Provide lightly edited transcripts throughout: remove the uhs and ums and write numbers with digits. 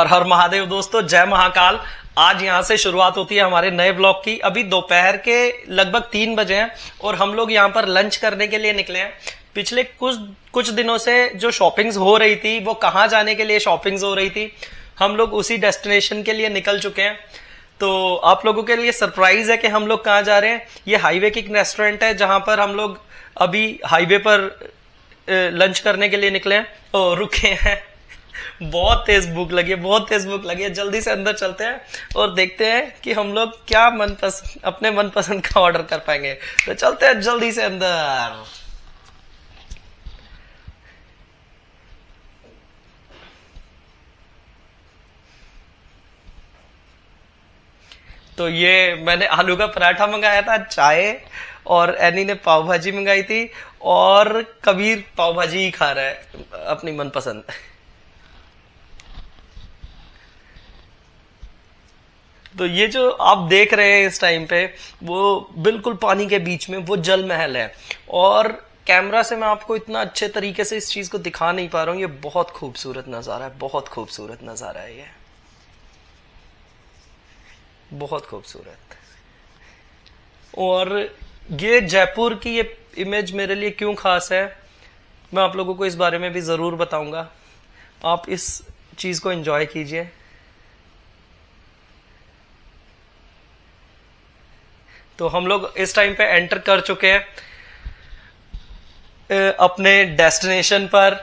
हर हर महादेव दोस्तों, जय महाकाल। आज यहाँ से शुरुआत होती है हमारे नए ब्लॉग की। अभी दोपहर के लगभग 3 बजे हैं और हम लोग यहाँ पर लंच करने के लिए निकले हैं। पिछले कुछ दिनों से जो शॉपिंग्स हो रही थी, वो कहाँ जाने के लिए शॉपिंग्स हो रही थी, हम लोग उसी डेस्टिनेशन के लिए निकल चुके हैं। तो आप लोगों के लिए सरप्राइज है कि हम लोग कहाँ जा रहे हैं। ये हाईवे की एक रेस्टोरेंट है जहां पर हम लोग अभी हाईवे पर लंच करने के लिए निकले हैं और रुके हैं। बहुत तेज भूख लगी है, बहुत तेज भूख लगी है। जल्दी से अंदर चलते हैं और देखते हैं कि हम लोग क्या अपने मनपसंद का ऑर्डर कर पाएंगे। तो चलते हैं जल्दी से अंदर। तो ये मैंने आलू का पराठा मंगाया था, चाय, और एनी ने पाव भाजी मंगाई थी और कबीर पाव भाजी ही खा रहा है अपनी मनपसंद। तो ये जो आप देख रहे हैं इस टाइम पे, वो बिल्कुल पानी के बीच में वो जल महल है। और कैमरा से मैं आपको इतना अच्छे तरीके से इस चीज को दिखा नहीं पा रहा हूं। ये बहुत खूबसूरत नजारा है, बहुत खूबसूरत नजारा है, ये बहुत खूबसूरत। और ये जयपुर की ये इमेज मेरे लिए क्यों खास है, मैं आप लोगों को इस बारे में भी जरूर बताऊंगा। आप इस चीज को एंजॉय कीजिए। तो हम लोग इस टाइम पे एंटर कर चुके हैं अपने डेस्टिनेशन पर,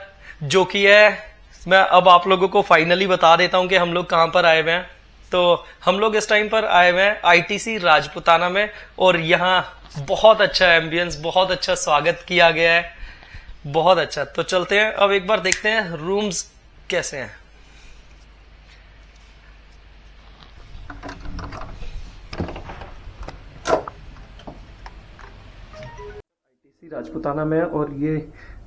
जो कि है, मैं अब आप लोगों को फाइनली बता देता हूं कि हम लोग कहां पर आए हुए हैं। तो हम लोग इस टाइम पर आए हुए हैं आईटीसी राजपुताना में, और यहाँ बहुत अच्छा एम्बियंस, बहुत अच्छा स्वागत किया गया है, बहुत अच्छा। तो चलते हैं अब एक बार देखते हैं रूम्स कैसे हैं। आईटीसी राजपुताना में, और ये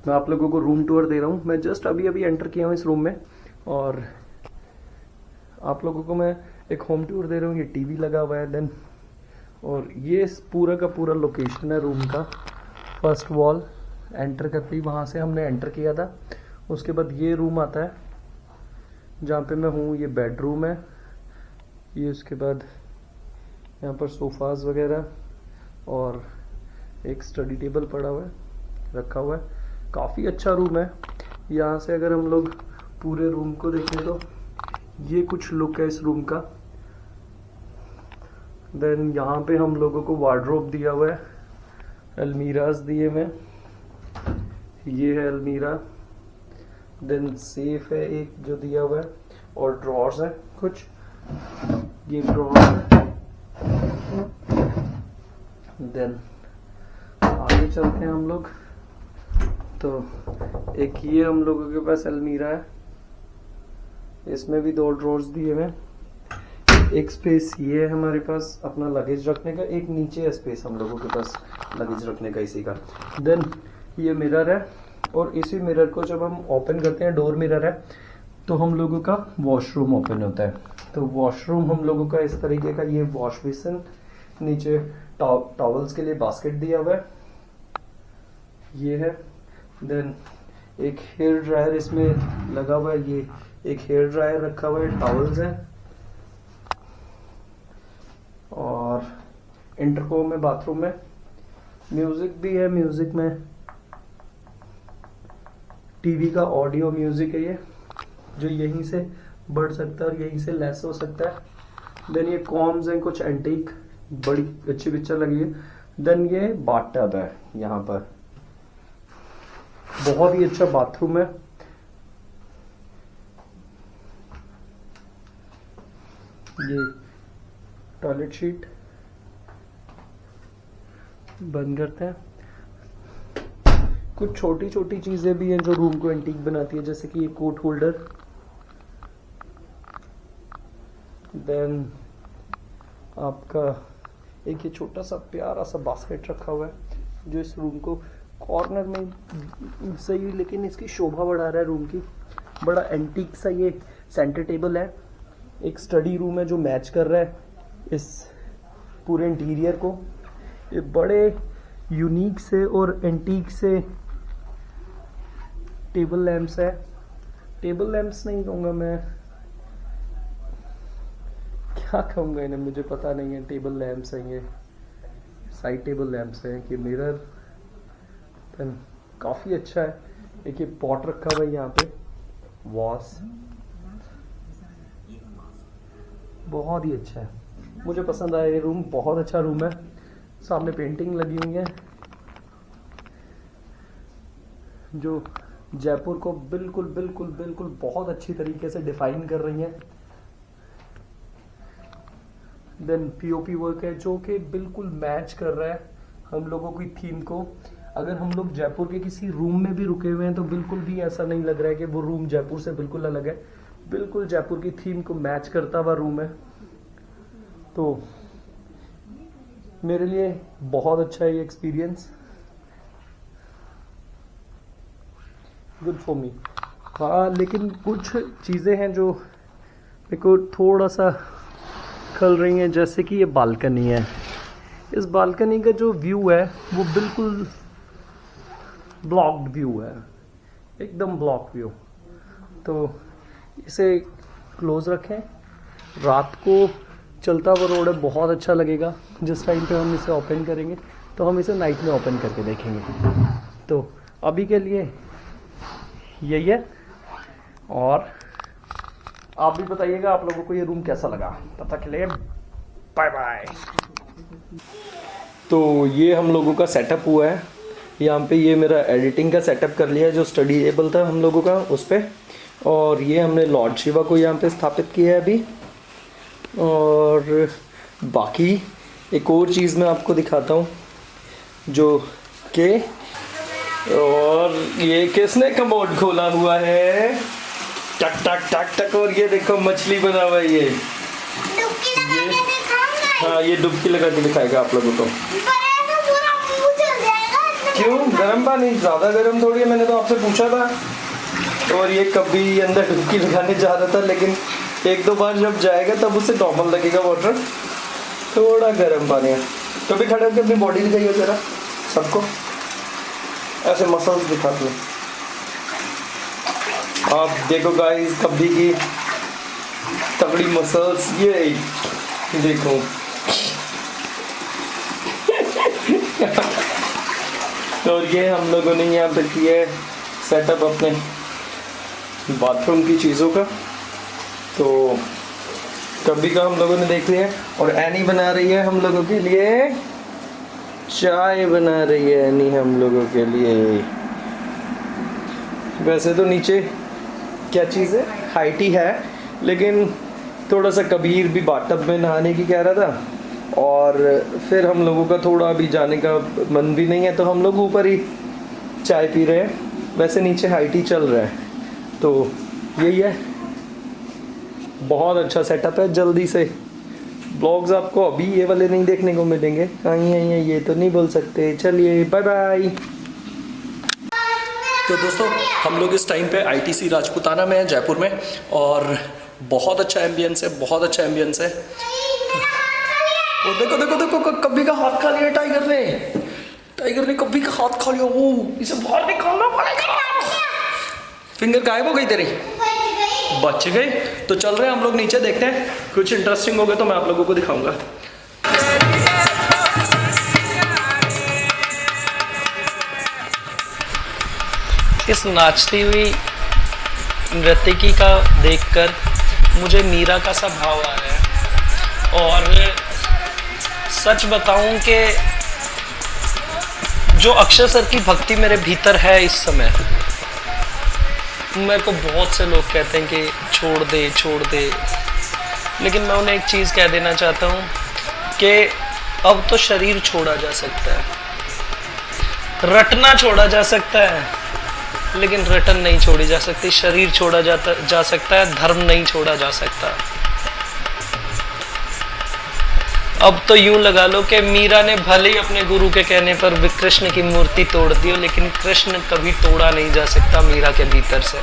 मैं आप लोगों को रूम टूर दे रहा हूँ। मैं जस्ट अभी अभी एंटर किया हूँ इस रूम में, और आप लोगों को मैं एक होम टूर दे रहा हूँ। ये टीवी लगा हुआ है देन, और ये पूरा का पूरा लोकेशन है रूम का। फर्स्ट वॉल एंटर करते ही वहाँ से हमने एंटर किया था। उसके बाद ये रूम आता है जहाँ पे मैं हूँ, ये बेडरूम है ये। उसके बाद यहाँ पर सोफाज वगैरह और एक स्टडी टेबल पड़ा हुआ है, रखा हुआ है। काफ़ी अच्छा रूम है। यहाँ से अगर हम लोग पूरे रूम को देखें तो ये कुछ लुक है इस रूम का। देन यहाँ पे हम लोगों को वार्डरोब दिया हुआ है, अलमीराज दिए हुए, ये है अलमीरा। देन सेफ है एक जो दिया हुआ है, और ड्रॉर्स है कुछ, ये ड्रॉर है। देन आगे चलते हैं हम लोग। तो एक ये हम लोगों के पास अलमीरा है, इसमें भी 2 ड्रॉर्स दिए हुए हैं। एक स्पेस ये है हमारे पास अपना लगेज रखने का, एक नीचे है स्पेस हम लोगों के पास लगेज रखने का इसी का। देन ये मिरर है, और इसी मिरर को जब हम ओपन करते हैं, डोर मिरर है, तो हम लोगों का वॉशरूम ओपन होता है। तो वॉशरूम हम लोगों का इस तरीके का, ये वॉश बेसिन, नीचे टॉवल्स के लिए बास्केट दिया हुआ है, ये है। देन एक हेयर ड्रायर इसमें लगा हुआ है, ये एक हेयर ड्रायर रखा हुआ है, टॉवल्स है, और इंटरकॉम है बाथरूम में। म्यूजिक भी है, म्यूजिक में टीवी का ऑडियो म्यूजिक है ये, जो यहीं से बढ़ सकता है और यहीं से लेस हो सकता है। देन ये कॉम्स हैं कुछ एंटीक, बड़ी अच्छी पिक्चर लगी है। देन ये बाथटब है यहाँ पर, बहुत ही अच्छा बाथरूम है। ये टॉयलेट शीट बंद करते हैं। कुछ छोटी छोटी चीजें भी हैं जो रूम को एंटीक बनाती है, जैसे कि ये कोट होल्डर। देन आपका एक ये छोटा सा प्यारा सा बास्केट रखा हुआ है, जो इस रूम को कॉर्नर में सही, लेकिन इसकी शोभा बढ़ा रहा है रूम की। बड़ा एंटीक सा ये सेंटर टेबल है। एक स्टडी रूम है जो मैच कर रहा है इस पूरे इंटीरियर को। ये बड़े यूनिक से और एंटीक से टेबल लैंप्स है। टेबल लैंप्स नहीं कहूँगा मैं, क्या कहूँगा इन्हें, मुझे पता नहीं है। टेबल लैंप्स हैं, ये साइड टेबल लैंप्स हैं कि मिरर पेन काफ़ी अच्छा है। एक ये पॉट रखा हुआ है यहाँ पे, वॉस बहुत ही अच्छा है, मुझे पसंद आया ये रूम, बहुत अच्छा रूम है। सामने पेंटिंग लगी हुई है जो जयपुर को बिल्कुल बिल्कुल बिल्कुल बहुत अच्छी तरीके से डिफाइन कर रही हैं। देन पीओपी वर्क है जो कि बिल्कुल मैच कर रहा है हम लोगों की थीम को। अगर हम लोग जयपुर के किसी रूम में भी रुके हुए हैं तो बिल्कुल भी ऐसा नहीं लग रहा है कि वो रूम जयपुर से बिल्कुल अलग है, बिल्कुल जयपुर की थीम को मैच करता हुआ रूम है। तो मेरे लिए बहुत अच्छा है ये एक्सपीरियंस, गुड फॉर मी। हाँ, लेकिन कुछ चीज़ें हैं जो मेरे को थोड़ा सा खल रही हैं, जैसे कि ये बालकनी है। इस बालकनी का जो व्यू है वो बिल्कुल ब्लॉक्ड व्यू है, एकदम ब्लॉक व्यू। तो इसे क्लोज रखें, रात को चलता हुआ रोड है, बहुत अच्छा लगेगा। जिस टाइम पे हम इसे ओपन करेंगे तो हम इसे नाइट में ओपन करके देखेंगे। तो अभी के लिए यही है, और आप भी बताइएगा आप लोगों को ये रूम कैसा लगा, पता चले। Bye bye. तो ये हम लोगों का सेटअप हुआ है यहाँ पे, ये मेरा एडिटिंग का सेटअप कर लिया है जो स्टडी टेबल था हम लोगों का उस पर, और ये हमने लॉर्ड शिवा को यहाँ पे स्थापित किया है अभी। और बाकी एक और चीज़ मैं आपको दिखाता हूँ जो कि, और ये किसने कमोड खोला हुआ है, टक टक टक टक, और ये देखो मछली बना हुआ है ये हाँ, ये डुबकी लगा के दिखाएगा आप लोगों को। क्यों गर्म पानी, ज़्यादा गर्म थोड़ी है, मैंने तो आपसे पूछा था। और ये कभी अंदर डुबकी लगाने जा रहा था, लेकिन एक दो बार जब जाएगा तब उसे नॉर्मल लगेगा वाटर, थोड़ा गर्म पानी है। तो भी खड़े होकर अपनी बॉडी दिखाइए जरा सबको, ऐसे मसल्स दिखा दो आप, देखो गाइस कभी की तगड़ी मसल्स, ये देखो और ये हम लोगों ने यहाँ पे किया है सेटअप अपने बाथरूम की चीज़ों का। तो कभी का हम लोगों ने देख लिया, और एनी बना रही है हम लोगों के लिए चाय, बना रही है एनी हम लोगों के लिए। वैसे तो नीचे क्या चीज़ है, हाइटी है, लेकिन थोड़ा सा कबीर भी बाथटब में नहाने की कह रहा था, और फिर हम लोगों का थोड़ा अभी जाने का मन भी नहीं है, तो हम लोग ऊपर ही चाय पी रहे हैं। वैसे नीचे हाइटी चल रहा है, तो यही है, बहुत अच्छा सेटअप है। जल्दी से ब्लॉग्स आपको अभी ये वाले नहीं देखने को मिलेंगे, कहीं है ये तो नहीं बोल सकते। चलिए बाय बाय। तो दोस्तों हम लोग इस टाइम पे ITC राजपूताना में है जयपुर में, और बहुत अच्छा एम्बियंस है, बहुत अच्छा एम्बियंस है। और देखो देखो देखो कभी का हाथ खा लिया टाइगर ने कभी का हाथ खा लिया, वो इसे बाहर निकालना पड़ेगा। फिंगर गायब हो गई तेरी, बच गई। तो चल रहे हैं हम लोग नीचे, देखते हैं कुछ इंटरेस्टिंग हो गया तो मैं आप लोगों को दिखाऊंगा। इस नाचती हुई नर्तकी का देखकर मुझे मीरा का सा भाव आ रहा है, और सच बताऊं कि जो अक्षय सर की भक्ति मेरे भीतर है इस समय, मेरे को बहुत से लोग कहते हैं कि छोड़ दे, लेकिन मैं उन्हें एक चीज़ कह देना चाहता हूँ कि अब तो शरीर छोड़ा जा सकता है, रटना छोड़ा जा सकता है, लेकिन रटन नहीं छोड़ी जा सकती। शरीर छोड़ा जा सकता है, धर्म नहीं छोड़ा जा सकता। अब तो यूं लगा लो कि मीरा ने भले ही अपने गुरु के कहने पर भी कृष्ण की मूर्ति तोड़ दी हो, लेकिन कृष्ण कभी तोड़ा नहीं जा सकता मीरा के भीतर से।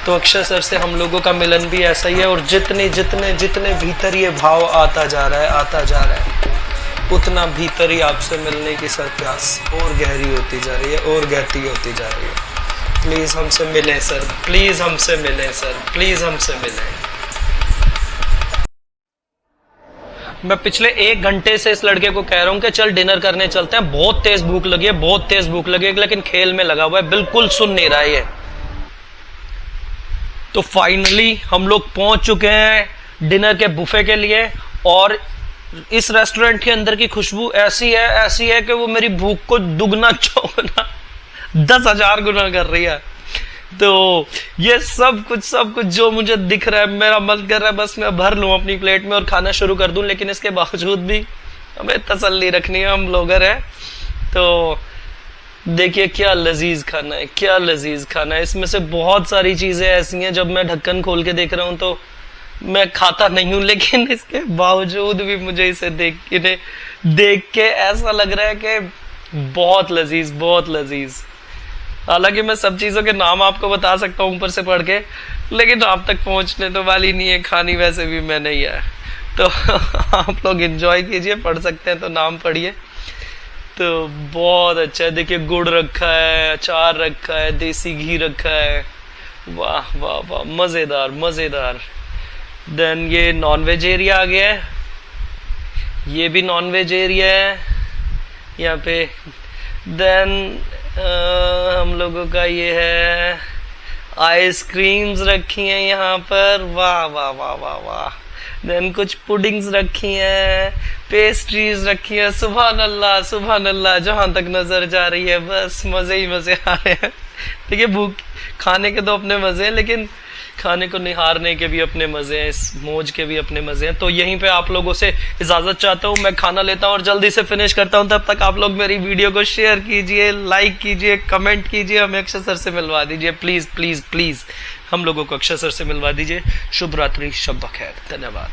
तो अक्षय सर से हम लोगों का मिलन भी ऐसा ही है, और जितने जितने जितने भीतर ये भाव आता जा रहा है, उतना भीतर ही आपसे मिलने की सर प्यास और गहरी होती जा रही है, और गहती होती जा रही है। प्लीज़ हमसे मिलें सर, प्लीज़ हमसे मिलें सर, प्लीज़ हमसे मिलें। मैं पिछले 1 घंटे से इस लड़के को कह रहा हूं कि चल डिनर करने चलते हैं, बहुत तेज भूख लगी है, बहुत तेज भूख लगी है, लेकिन खेल में लगा हुआ है, बिल्कुल सुन नहीं रहा है ये। तो फाइनली हम लोग पहुंच चुके हैं डिनर के बुफे के लिए, और इस रेस्टोरेंट के अंदर की खुशबू ऐसी है कि वो मेरी भूख को दुगना चौगुना 10,000 गुना कर रही है। तो ये सब कुछ जो मुझे दिख रहा है, मेरा मन कर रहा है बस मैं भर लूं अपनी प्लेट में और खाना शुरू कर दूं, लेकिन इसके बावजूद भी हमें तसल्ली रखनी है, हम लोगर हैं। तो देखिए क्या लजीज खाना है, क्या लजीज खाना है। इसमें से बहुत सारी चीजें ऐसी हैं जब मैं ढक्कन खोल के देख रहा हूं तो मैं खाता नहीं हूं, लेकिन इसके बावजूद भी मुझे इसे देख के ऐसा लग रहा है कि बहुत लजीज, बहुत लजीज। हालांकि मैं सब चीजों के नाम आपको बता सकता हूं ऊपर से पढ़ के, लेकिन आप तक पहुंचने तो वाली नहीं है, खानी वैसे भी मैं नहीं है। तो आप लोग एंजॉय कीजिए, पढ़ सकते हैं तो नाम पढ़िए। तो बहुत अच्छा है, देखिए गुड़ रखा है, अचार रखा है, देसी घी रखा है, वाह वाह वाह, मजेदार मजेदार। देन ये नॉन वेज एरिया आ गया है, ये भी नॉन वेज एरिया है यहाँ पे। देन हम लोगों का ये है, आइसक्रीम्स रखी हैं यहाँ पर, वाह वाह वाह वाह वाह। देन कुछ पुडिंग्स रखी हैं, पेस्ट्रीज रखी हैं, सुभान अल्लाह, जहां तक नजर जा रही है बस मजे ही मजे आ रहे हैं। देखिए भूख खाने के तो अपने मजे हैं, लेकिन खाने को निहारने के भी अपने मजे हैं, इस मौज के भी अपने मजे हैं। तो यहीं पे आप लोगों से इजाजत चाहता हूँ, मैं खाना लेता हूँ और जल्दी से फिनिश करता हूँ। तब तक आप लोग मेरी वीडियो को शेयर कीजिए, लाइक कीजिए, कमेंट कीजिए, हमें अक्षय सर से मिलवा दीजिए, प्लीज प्लीज प्लीज हम लोगों को अक्षय सर से मिलवा दीजिए। शुभ रात्रि, शब बखैर, धन्यवाद।